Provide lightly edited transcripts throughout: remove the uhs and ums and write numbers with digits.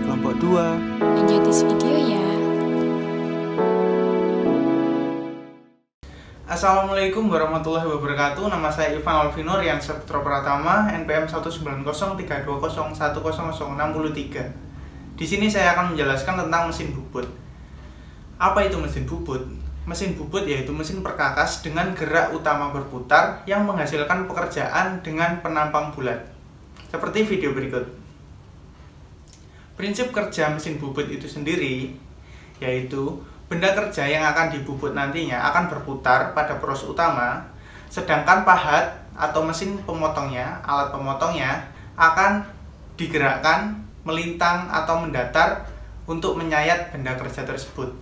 kelompok 2. Enjoy this video ya. Assalamualaikum warahmatullahi wabarakatuh. Nama saya Ivan Alvino Rian Saputra Pratama, NPM 19032010063. Di sini saya akan menjelaskan tentang mesin bubut. Apa itu mesin bubut? Mesin bubut yaitu mesin perkakas dengan gerak utama berputar yang menghasilkan pekerjaan dengan penampang bulat. Seperti video berikut. Prinsip kerja mesin bubut itu sendiri yaitu benda kerja yang akan dibubut nantinya akan berputar pada poros utama, sedangkan pahat atau mesin pemotongnya, alat pemotongnya akan digerakkan, melintang atau mendatar untuk menyayat benda kerja tersebut.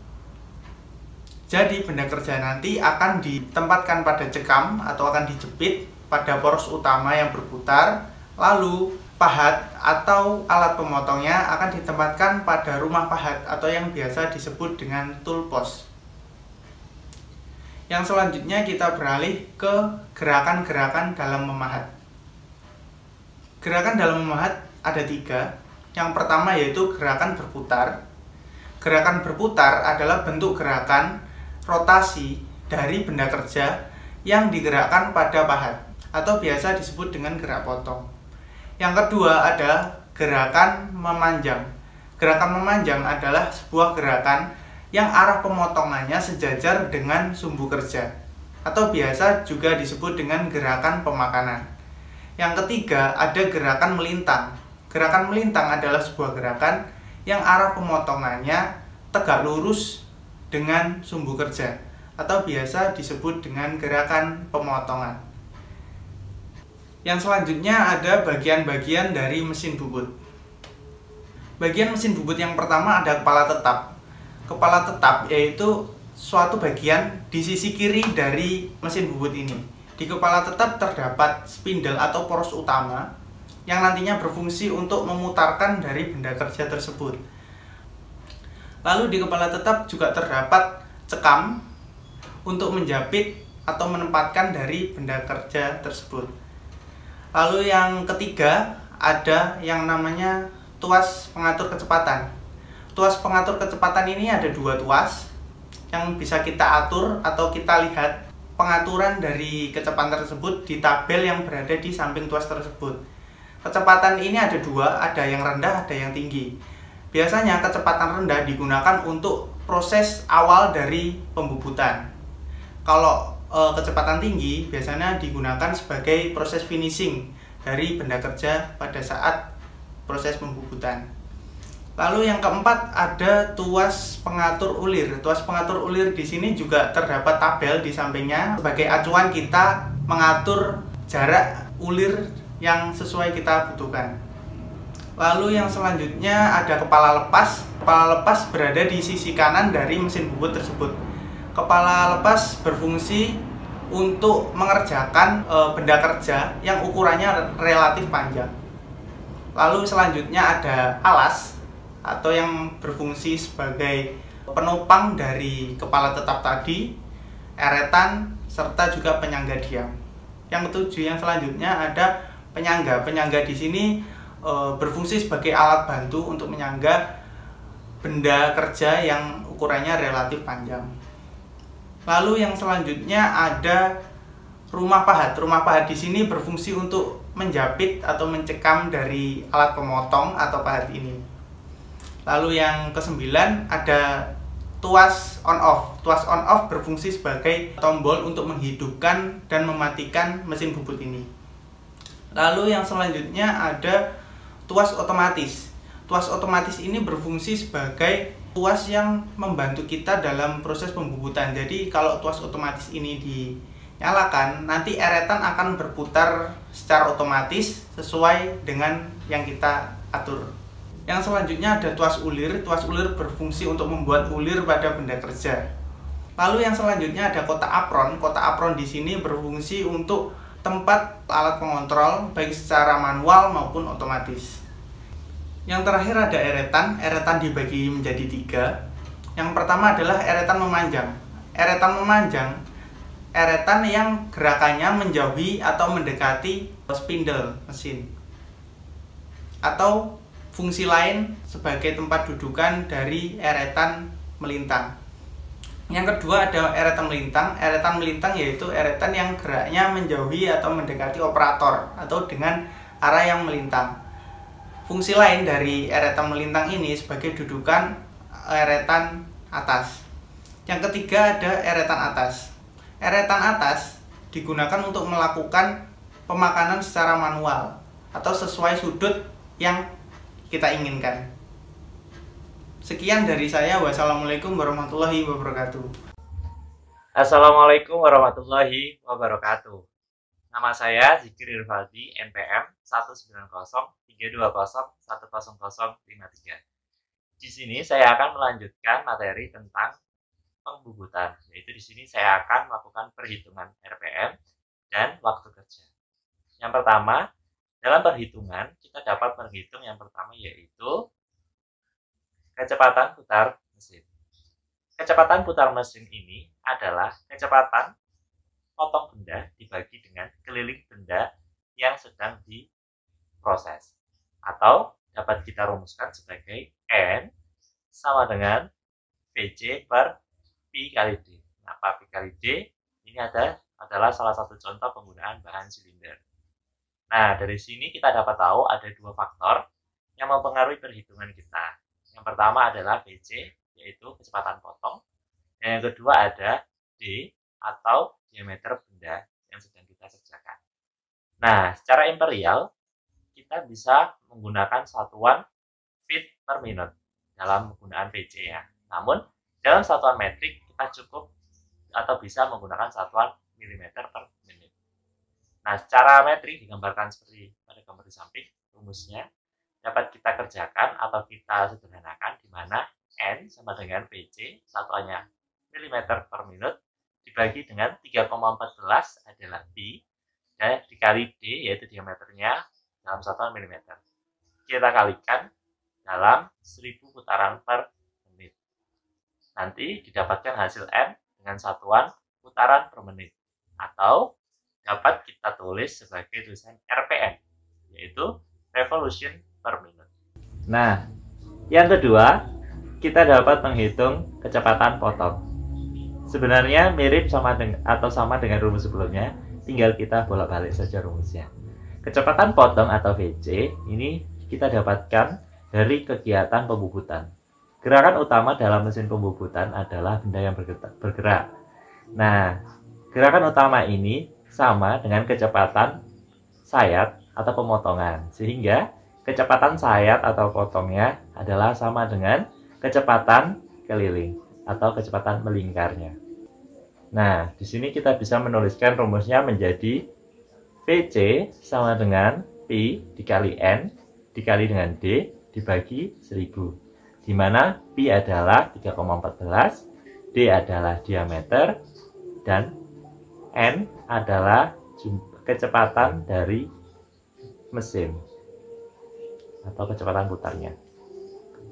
Jadi benda kerja nanti akan ditempatkan pada cekam atau akan dijepit pada poros utama yang berputar, lalu pahat atau alat pemotongnya akan ditempatkan pada rumah pahat atau yang biasa disebut dengan tool post. Yang selanjutnya kita beralih ke gerakan-gerakan dalam memahat. Gerakan dalam memahat ada 3. Yang pertama yaitu gerakan berputar. Gerakan berputar adalah bentuk gerakan rotasi dari benda kerja yang digerakkan pada pahat atau biasa disebut dengan gerak potong. Yang kedua ada gerakan memanjang. Gerakan memanjang adalah sebuah gerakan yang arah pemotongannya sejajar dengan sumbu kerja atau biasa juga disebut dengan gerakan pemakanan. Yang ketiga ada gerakan melintang. Gerakan melintang adalah sebuah gerakan yang arah pemotongannya tegak lurus dengan sumbu kerja atau biasa disebut dengan gerakan pemotongan. Yang selanjutnya ada bagian-bagian dari mesin bubut. Bagian mesin bubut yang pertama ada kepala tetap. Kepala tetap yaitu suatu bagian di sisi kiri dari mesin bubut ini. Di kepala tetap terdapat spindle atau poros utama yang nantinya berfungsi untuk memutarkan dari benda kerja tersebut. Lalu di kepala tetap juga terdapat cekam untuk menjepit atau menempatkan dari benda kerja tersebut. Lalu yang ketiga ada yang namanya tuas pengatur kecepatan. Tuas pengatur kecepatan ini ada 2 tuas yang bisa kita atur atau kita lihat pengaturan dari kecepatan tersebut di tabel yang berada di samping tuas tersebut. Kecepatan ini ada 2, ada yang rendah, ada yang tinggi. Biasanya kecepatan rendah digunakan untuk proses awal dari pembubutan. Kalau kecepatan tinggi biasanya digunakan sebagai proses finishing dari benda kerja pada saat proses pembubutan. Lalu yang keempat ada tuas pengatur ulir. Tuas pengatur ulir di sini juga terdapat tabel di sampingnya sebagai acuan kita mengatur jarak ulir yang sesuai kita butuhkan. Lalu yang selanjutnya ada kepala lepas. Kepala lepas berada di sisi kanan dari mesin bubut tersebut. Kepala lepas berfungsi untuk mengerjakan benda kerja yang ukurannya relatif panjang. Lalu selanjutnya ada alas atau yang berfungsi sebagai penopang dari kepala tetap tadi, eretan, serta juga penyangga diam. Yang ketujuh yang selanjutnya ada penyangga. Penyangga di sini berfungsi sebagai alat bantu untuk menyangga benda kerja yang ukurannya relatif panjang. Lalu yang selanjutnya ada rumah pahat. Rumah pahat di sini berfungsi untuk menjepit atau mencekam dari alat pemotong atau pahat ini. Lalu yang kesembilan ada tuas on off. Tuas on off berfungsi sebagai tombol untuk menghidupkan dan mematikan mesin bubut ini. Lalu yang selanjutnya ada tuas otomatis. Tuas otomatis ini berfungsi sebagai tuas yang membantu kita dalam proses pembubutan. Jadi kalau tuas otomatis ini dinyalakan, nanti eretan akan berputar secara otomatis sesuai dengan yang kita atur. Yang selanjutnya ada tuas ulir. Tuas ulir berfungsi untuk membuat ulir pada benda kerja. Lalu yang selanjutnya ada kotak apron. Kotak apron di sini berfungsi untuk tempat alat pengontrol baik secara manual maupun otomatis. Yang terakhir ada eretan. Eretan dibagi menjadi 3. Yang pertama adalah eretan memanjang. Eretan memanjang, eretan yang gerakannya menjauhi atau mendekati spindle mesin atau fungsi lain sebagai tempat dudukan dari eretan melintang. Yang kedua ada eretan melintang. Eretan melintang yaitu eretan yang geraknya menjauhi atau mendekati operator atau dengan arah yang melintang. Fungsi lain dari eretan melintang ini sebagai dudukan eretan atas. Yang ketiga ada eretan atas. Eretan atas digunakan untuk melakukan pemakanan secara manual atau sesuai sudut yang kita inginkan. Sekian dari saya. Wassalamualaikum warahmatullahi wabarakatuh. Assalamualaikum warahmatullahi wabarakatuh. Nama saya Zikir Irfaldi, NPM 19032010053. Di sini saya akan melanjutkan materi tentang pembubutan. Yaitu di sini saya akan melakukan perhitungan RPM dan waktu kerja. Yang pertama, dalam perhitungan kita dapat menghitung yang pertama yaitu kecepatan putar mesin. Kecepatan putar mesin ini adalah kecepatan potong benda dibagi dengan keliling benda yang sedang diproses. Atau dapat kita rumuskan sebagai N sama dengan VC per Pi kali D. Nah, Pi kali D ini adalah salah satu contoh penggunaan bahan silinder. Nah, dari sini kita dapat tahu ada dua faktor yang mempengaruhi perhitungan kita. Yang pertama adalah VC, yaitu kecepatan potong. Dan yang kedua ada D, atau diameter benda yang sedang kita kerjakan. Nah, secara imperial, kita bisa menggunakan satuan feet per minute dalam penggunaan VC ya. Namun, dalam satuan metrik, kita cukup atau bisa menggunakan satuan milimeter per menit. Nah, secara metrik digambarkan seperti pada gambar di samping, rumusnya dapat kita kerjakan atau kita sederhanakan di mana N sama dengan VC, satuannya milimeter per menit, dibagi dengan 3,14 adalah Pi, dan dikali D, yaitu diameternya dalam satuan milimeter. Kita kalikan dalam 1000 putaran per menit. Nanti didapatkan hasil N dengan satuan putaran per menit, atau dapat kita tulis sebagai tulisan RPM, yaitu revolution per minute. Nah, yang kedua, kita dapat menghitung kecepatan potong. Sebenarnya mirip sama dengan rumus sebelumnya, tinggal kita bolak-balik saja rumusnya. Kecepatan potong atau VC ini kita dapatkan dari kegiatan pembubutan. Gerakan utama dalam mesin pembubutan adalah benda yang bergerak. Nah, gerakan utama ini sama dengan kecepatan sayat atau pemotongan, sehingga kecepatan sayat atau potongnya adalah sama dengan kecepatan keliling atau kecepatan melingkarnya. Nah, di sini kita bisa menuliskan rumusnya menjadi VC sama dengan Pi dikali N dikali dengan D dibagi 1000, di mana Pi adalah 3,14, D adalah diameter, dan N adalah kecepatan dari mesin atau kecepatan putarnya.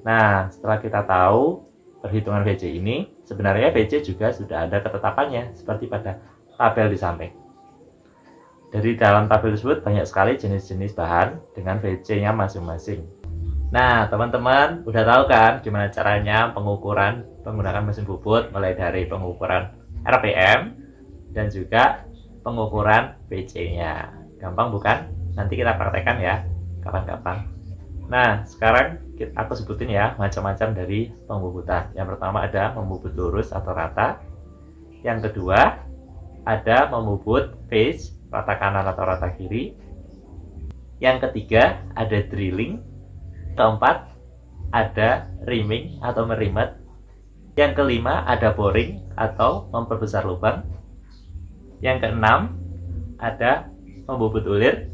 Nah, setelah kita tahu perhitungan VC ini, sebenarnya VC juga sudah ada ketetapannya seperti pada tabel di samping. Dari dalam tabel tersebut banyak sekali jenis-jenis bahan dengan VC-nya masing-masing. Nah, teman-teman udah tahu kan gimana caranya pengukuran menggunakan mesin bubut, mulai dari pengukuran RPM dan juga pengukuran VC-nya. Gampang bukan? Nanti kita praktekkan ya kapan-kapan. Nah, sekarang aku sebutin ya macam-macam dari pembubutan. Yang pertama ada membubut lurus atau rata. Yang kedua ada membubut face, rata kanan atau rata kiri. Yang ketiga ada drilling. Keempat ada rimming atau merimet. Yang kelima ada boring atau memperbesar lubang. Yang keenam ada membubut ulir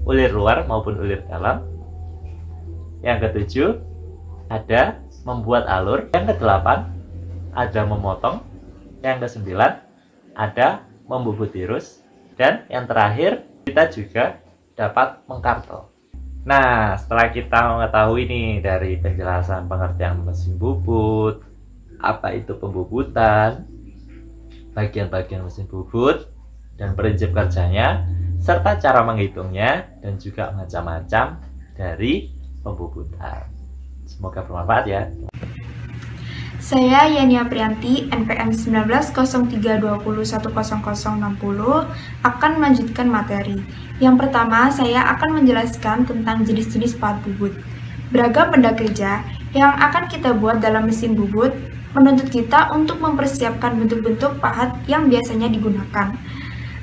luar maupun ulir dalam. Yang ketujuh ada membuat alur. Yang kedelapan ada memotong. Yang kesembilan ada membubut tirus. Dan yang terakhir kita juga dapat mengkartel. Nah, setelah kita mengetahui nih dari penjelasan pengertian mesin bubut, apa itu pembubutan, bagian-bagian mesin bubut, dan prinsip kerjanya, serta cara menghitungnya, dan juga macam-macam dari pembubutan. Semoga bermanfaat ya. Saya Yani Aprianti, NPM 190320100060 akan melanjutkan materi. Yang pertama, saya akan menjelaskan tentang jenis-jenis pahat bubut. Beragam benda kerja yang akan kita buat dalam mesin bubut menuntut kita untuk mempersiapkan bentuk-bentuk pahat yang biasanya digunakan.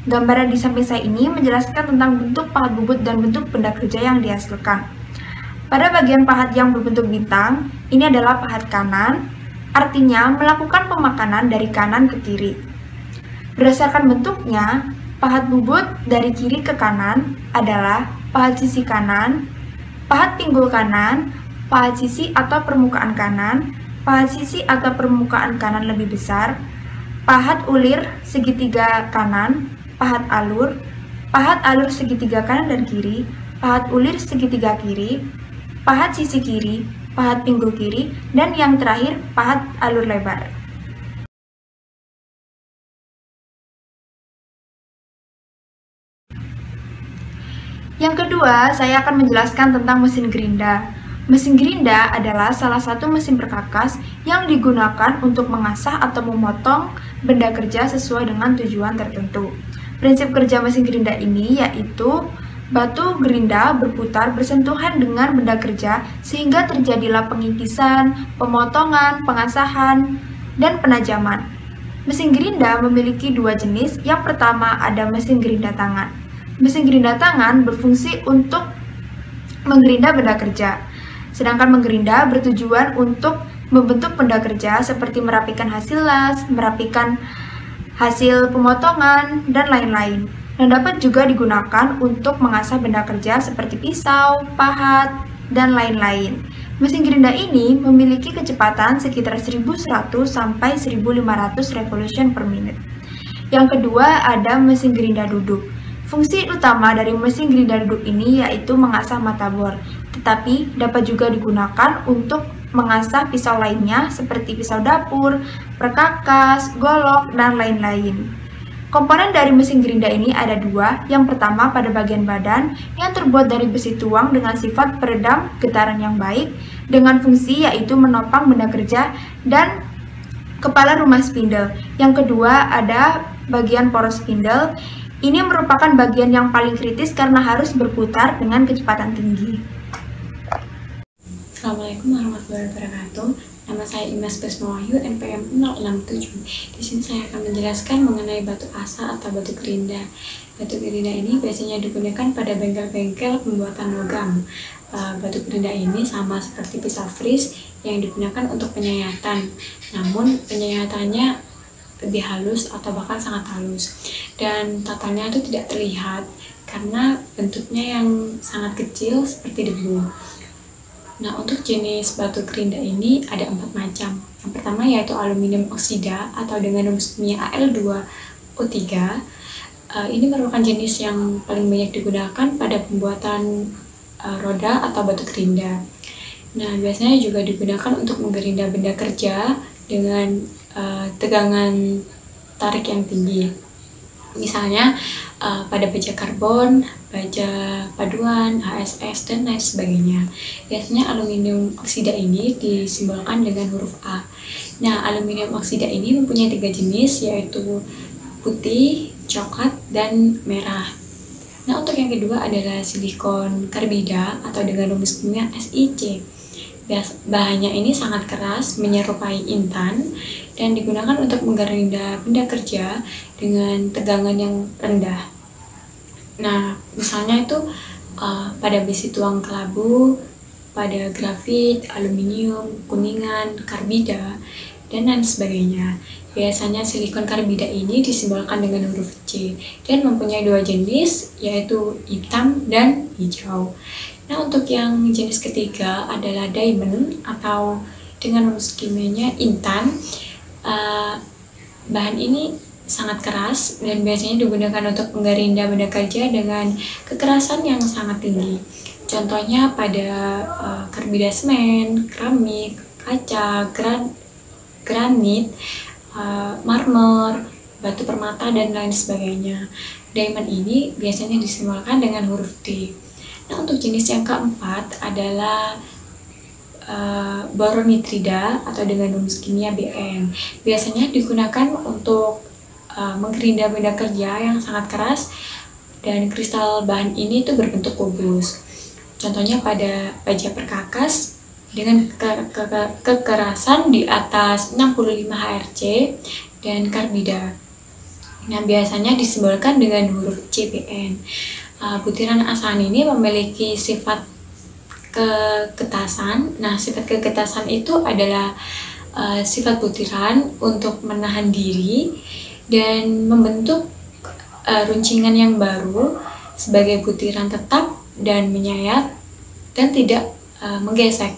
Gambaran di samping saya ini menjelaskan tentang bentuk pahat bubut dan bentuk benda kerja yang dihasilkan. Pada bagian pahat yang berbentuk bintang, ini adalah pahat kanan, artinya melakukan pemakanan dari kanan ke kiri. Berdasarkan bentuknya, pahat bubut dari kiri ke kanan adalah pahat sisi kanan, pahat pinggul kanan, pahat sisi atau permukaan kanan, pahat sisi atau permukaan kanan lebih besar, pahat ulir segitiga kanan, pahat alur segitiga kanan dan kiri, pahat ulir segitiga kiri, pahat sisi kiri, pahat pinggul kiri, dan yang terakhir pahat alur lebar. Yang kedua, saya akan menjelaskan tentang mesin gerinda. Mesin gerinda adalah salah satu mesin perkakas yang digunakan untuk mengasah atau memotong benda kerja sesuai dengan tujuan tertentu. Prinsip kerja mesin gerinda ini yaitu batu gerinda berputar bersentuhan dengan benda kerja sehingga terjadilah pengikisan, pemotongan, pengasahan, dan penajaman. Mesin gerinda memiliki dua jenis. Yang pertama ada mesin gerinda tangan. Mesin gerinda tangan berfungsi untuk menggerinda benda kerja, sedangkan menggerinda bertujuan untuk membentuk benda kerja seperti merapikan hasil las, merapikan hasil pemotongan, dan lain-lain. Dan dapat juga digunakan untuk mengasah benda kerja seperti pisau, pahat, dan lain-lain. Mesin gerinda ini memiliki kecepatan sekitar 1100 sampai 1500 revolution per menit. Yang kedua ada mesin gerinda duduk. Fungsi utama dari mesin gerinda duduk ini yaitu mengasah mata bor, tetapi dapat juga digunakan untuk mengasah pisau lainnya seperti pisau dapur, perkakas, golok, dan lain-lain. Komponen dari mesin gerinda ini ada dua. Yang pertama pada bagian badan yang terbuat dari besi tuang dengan sifat peredam getaran yang baik dengan fungsi yaitu menopang benda kerja dan kepala rumah spindle. Yang kedua ada bagian poros spindle. Ini merupakan bagian yang paling kritis karena harus berputar dengan kecepatan tinggi. Assalamualaikum warahmatullahi wabarakatuh. Nama saya Imas Besmawahyu, NPM 067. Di sini saya akan menjelaskan mengenai batu asa atau batu gerinda. Batu gerinda ini biasanya digunakan pada bengkel-bengkel pembuatan logam. Batu gerinda ini sama seperti pisau fris yang digunakan untuk penyayatan. Namun penyayatannya lebih halus atau bahkan sangat halus. Dan tatanya itu tidak terlihat karena bentuknya yang sangat kecil seperti debu. Nah, untuk jenis batu gerinda ini ada 4 macam. Yang pertama yaitu aluminium oksida atau dengan rumus kimia Al2O3. Ini merupakan jenis yang paling banyak digunakan pada pembuatan roda atau batu gerinda. Nah, biasanya juga digunakan untuk menggerinda benda kerja dengan tegangan tarik yang tinggi. Misalnya pada baja karbon, baja paduan, HSS, dan lain sebagainya. Biasanya aluminium oksida ini disimbolkan dengan huruf A. Nah, aluminium oksida ini mempunyai 3 jenis, yaitu putih, coklat, dan merah. Nah, untuk yang kedua adalah silikon karbida atau dengan rumus kimia SiC. Bahannya ini sangat keras, menyerupai intan, dan digunakan untuk menggerinda benda kerja dengan tegangan yang rendah. Nah, misalnya itu pada besi tuang kelabu, pada grafit, aluminium, kuningan, karbida, dan lain sebagainya. Biasanya silikon karbida ini disimbolkan dengan huruf C dan mempunyai 2 jenis, yaitu hitam dan hijau. Nah, untuk yang jenis ketiga adalah diamond atau dengan rumus kimianya intan. Bahan ini sangat keras dan biasanya digunakan untuk menggerinda benda kerja dengan kekerasan yang sangat tinggi. Contohnya pada karbida semen, keramik, kaca, granit, marmer, batu permata, dan lain sebagainya. Diamond ini biasanya disimbolkan dengan huruf D. Nah, untuk jenis yang keempat adalah boron nitrida atau dengan rumus kimia Bn. Biasanya digunakan untuk menggerinda benda kerja yang sangat keras, dan kristal bahan ini itu berbentuk kubus. Contohnya pada baja perkakas dengan kekerasan di atas 65 HRC dan karbida. Nah, biasanya disimbolkan dengan huruf CBN. Butiran asahan ini memiliki sifat kegetasan. Nah, sifat kegetasan itu adalah sifat butiran untuk menahan diri dan membentuk runcingan yang baru sebagai butiran tetap dan menyayat dan tidak menggesek.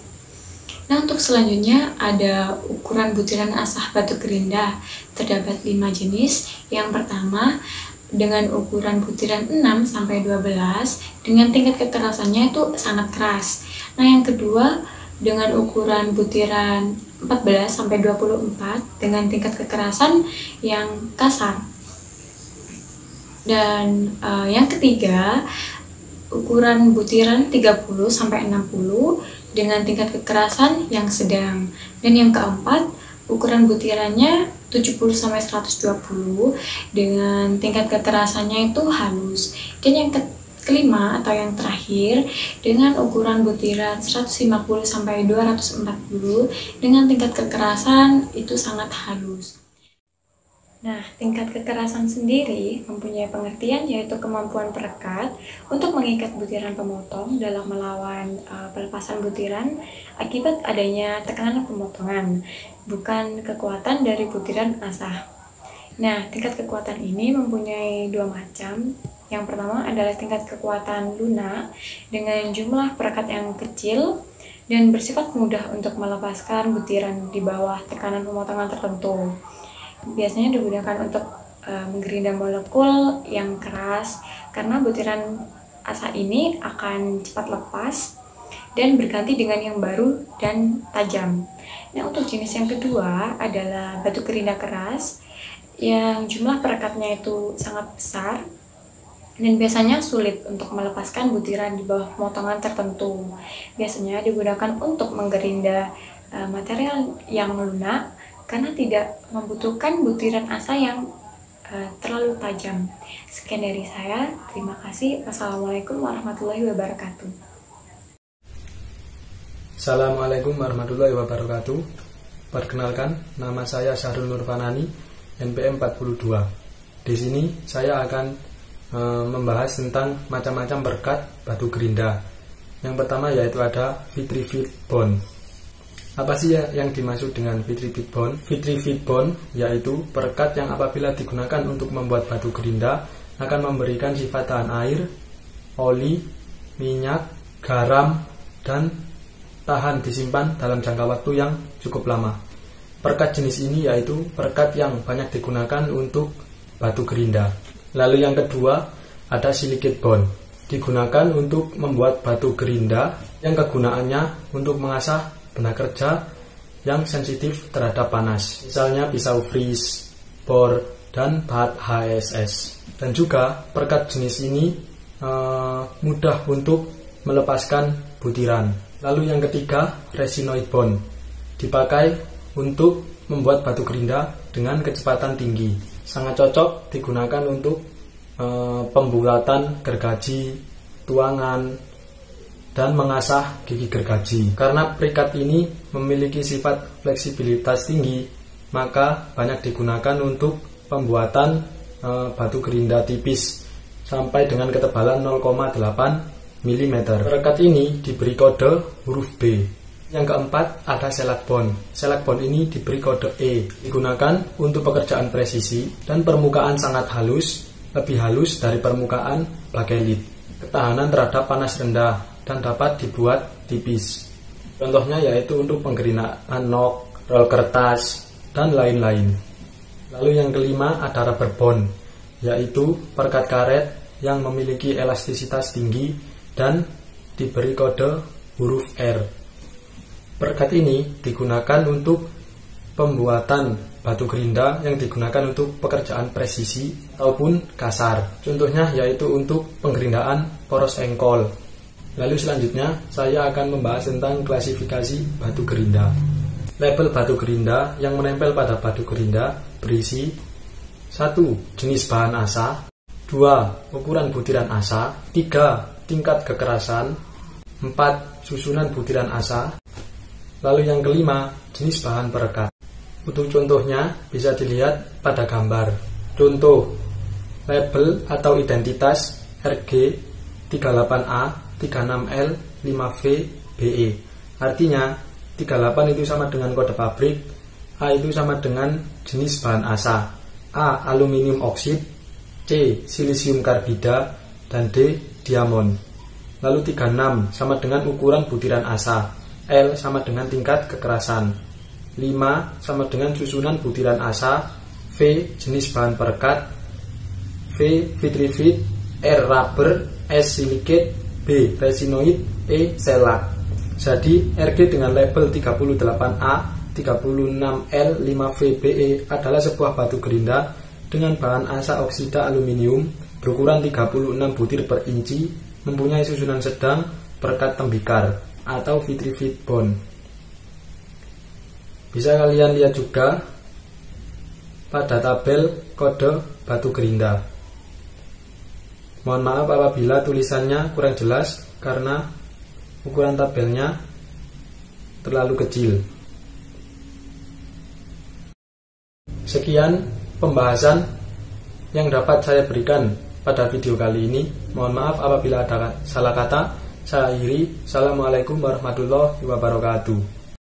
Nah, untuk selanjutnya ada ukuran butiran asah batu gerinda. Terdapat 5 jenis. Yang pertama dengan ukuran butiran 6-12 dengan tingkat kekerasannya itu sangat keras. Nah, yang kedua dengan ukuran butiran 14-24 dengan tingkat kekerasan yang kasar. Dan yang ketiga ukuran butiran 30-60 dengan tingkat kekerasan yang sedang. Dan yang keempat ukuran butirannya 70-120 dengan tingkat kekerasannya itu halus. Dan yang kelima atau yang terakhir dengan ukuran butiran 150-240 dengan tingkat kekerasan itu sangat halus. Nah, tingkat kekerasan sendiri mempunyai pengertian yaitu kemampuan perekat untuk mengikat butiran pemotong dalam melawan pelepasan butiran akibat adanya tekanan pemotongan, bukan kekuatan dari butiran asah. Nah, tingkat kekuatan ini mempunyai 2 macam. Yang pertama adalah tingkat kekuatan lunak dengan jumlah perekat yang kecil dan bersifat mudah untuk melepaskan butiran di bawah tekanan pemotongan tertentu. Biasanya digunakan untuk menggerinda molekul yang keras karena butiran asah ini akan cepat lepas dan berganti dengan yang baru dan tajam. Nah, untuk jenis yang kedua adalah batu gerinda keras yang jumlah perekatnya itu sangat besar dan biasanya sulit untuk melepaskan butiran di bawah pemotongan tertentu. Biasanya digunakan untuk menggerinda material yang lunak karena tidak membutuhkan butiran asah yang terlalu tajam. Sekian dari saya, terima kasih. Wassalamualaikum warahmatullahi wabarakatuh. Assalamualaikum warahmatullahi wabarakatuh. Perkenalkan, nama saya Syahrul Nurfanani, NPM 42. Di sini saya akan membahas tentang macam-macam perekat batu gerinda. Yang pertama yaitu ada vitrified bond. Apa sih yang dimaksud dengan vitrified bond? Vitrified bond yaitu perekat yang apabila digunakan untuk membuat batu gerinda akan memberikan sifat tahan air, oli, minyak, garam, dan tahan disimpan dalam jangka waktu yang cukup lama. Perekat jenis ini yaitu perekat yang banyak digunakan untuk batu gerinda. Lalu yang kedua ada silicate bond. Digunakan untuk membuat batu gerinda yang kegunaannya untuk mengasah benda kerja yang sensitif terhadap panas, misalnya pisau fris, bor, dan baut HSS. Dan juga perekat jenis ini mudah untuk melepaskan butiran. Lalu yang ketiga, resinoid bond. Dipakai untuk membuat batu gerinda dengan kecepatan tinggi. Sangat cocok digunakan untuk pembuatan gergaji, tuangan, dan mengasah gigi gergaji. Karena perikat ini memiliki sifat fleksibilitas tinggi, maka banyak digunakan untuk pembuatan batu gerinda tipis sampai dengan ketebalan 0,8 mm. Perekat ini diberi kode huruf B. Yang keempat ada shellac bond. Shellac bond ini diberi kode E. Digunakan untuk pekerjaan presisi dan permukaan sangat halus, lebih halus dari permukaan bakelit. Ketahanan terhadap panas rendah dan dapat dibuat tipis. Contohnya yaitu untuk penggerindaan nok, rol kertas, dan lain-lain. Lalu yang kelima ada rubber bond, yaitu perekat karet yang memiliki elastisitas tinggi dan diberi kode huruf R. Perekat ini digunakan untuk pembuatan batu gerinda yang digunakan untuk pekerjaan presisi ataupun kasar. Contohnya yaitu untuk penggerindaan poros engkol. Lalu selanjutnya saya akan membahas tentang klasifikasi batu gerinda. Label batu gerinda yang menempel pada batu gerinda berisi 1. Jenis bahan asa, 2. Ukuran butiran asa, 3. Tingkat kekerasan, 4. Susunan butiran asa. Lalu yang kelima, jenis bahan perekat. Untuk contohnya bisa dilihat pada gambar. Contoh, label atau identitas RG 38A, 36L, 5V, BE. Artinya 38 itu sama dengan kode pabrik, A itu sama dengan jenis bahan asa, A aluminium oksid, C silisium karbida, dan D diamond. Lalu 36 sama dengan ukuran butiran asa, L sama dengan tingkat kekerasan, 5 sama dengan susunan butiran asa, V jenis bahan perekat, V vitrifit, R rubber, S silicate, B resinoid, E selak. Jadi RG dengan label 38A, 36L, 5VBE adalah sebuah batu gerinda dengan bahan asa oksida aluminium berukuran 36 butir per inci, mempunyai susunan sedang, perekat tembikar atau vitrifit bond. Bisa kalian lihat juga pada tabel kode batu gerinda. Mohon maaf apabila tulisannya kurang jelas karena ukuran tabelnya terlalu kecil. Sekian pembahasan yang dapat saya berikan pada video kali ini. Mohon maaf apabila ada salah kata. Saya akhiri. Assalamualaikum warahmatullahi wabarakatuh.